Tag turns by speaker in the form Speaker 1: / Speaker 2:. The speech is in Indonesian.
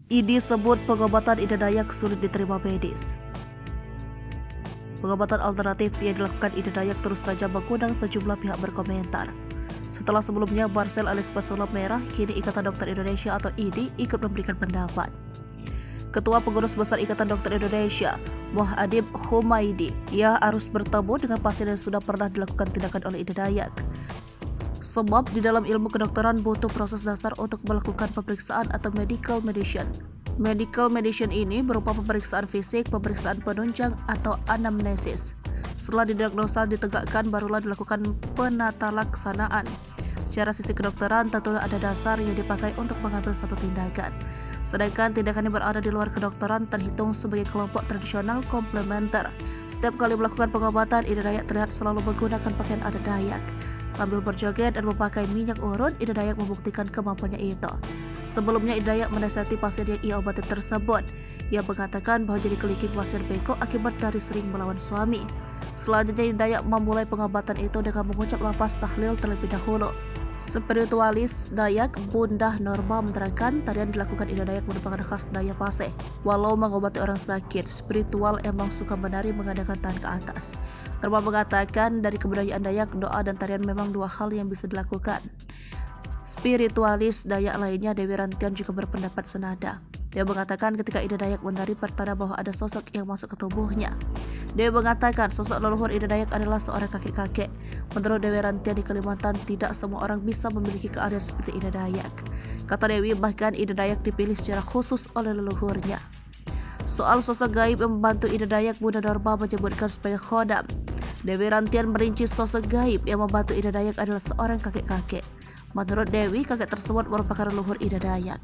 Speaker 1: ID sebut pengobatan Ida Dayak sulit diterima medis. Pengobatan alternatif yang dilakukan Ida Dayak terus saja mengundang sejumlah pihak berkomentar. Setelah sebelumnya Marcel alias pesulap merah, kini Ikatan Dokter Indonesia atau IDI ikut memberikan pendapat. Ketua Pengurus Besar Ikatan Dokter Indonesia, Muhadib Humaidi, ia harus bertemu dengan pasien yang sudah pernah dilakukan tindakan oleh Ida Dayak. Sebab di dalam ilmu kedokteran butuh proses dasar untuk melakukan pemeriksaan atau medical medicine. Medical medicine ini berupa pemeriksaan fisik, pemeriksaan penunjang atau anamnesis. Setelah didiagnosa ditegakkan barulah dilakukan penatalaksanaan. Secara sisi kedokteran tentu ada dasar yang dipakai untuk mengambil satu tindakan. Sedangkan tindakan yang berada di luar kedokteran terhitung sebagai kelompok tradisional komplementer. Setiap kali melakukan pengobatan, Ida Dayak terlihat selalu menggunakan pakaian adat Dayak. Sambil berjoget dan memakai minyak urut, Ida Dayak membuktikan kemampuannya itu. Sebelumnya Ida Dayak menasihati pasien yang ia obati tersebut. Ia mengatakan bahwa jadi kelingking pasien bengkok akibat dari sering melawan suami. Selanjutnya Ida Dayak memulai pengobatan itu dengan mengucap lafaz tahlil terlebih dahulu. Spiritualis Dayak Bunda Norma menerangkan tarian dilakukan Ida Dayak merupakan khas Dayak Paseh. Walau mengobati orang sakit, spiritual emang suka menari mengadakan tangan ke atas. Norma mengatakan dari kebudayaan Dayak, doa dan tarian memang dua hal yang bisa dilakukan. Spiritualis Dayak lainnya Dewi Rantian juga berpendapat senada. Dia mengatakan ketika Ida Dayak menari pertanda bahwa ada sosok yang masuk ke tubuhnya. Dewi mengatakan sosok leluhur Ida Dayak adalah seorang kakek-kakek. Menurut Dewi Rantian di Kalimantan, tidak semua orang bisa memiliki keahlian seperti Ida Dayak. Kata Dewi, bahkan Ida Dayak dipilih secara khusus oleh leluhurnya. Soal sosok gaib yang membantu Ida Dayak, Bunda Norma menyebutkan sebagai khodam. Dewi Rantian merinci sosok gaib yang membantu Ida Dayak adalah seorang kakek-kakek. Menurut Dewi, kakek tersebut merupakan leluhur Ida Dayak.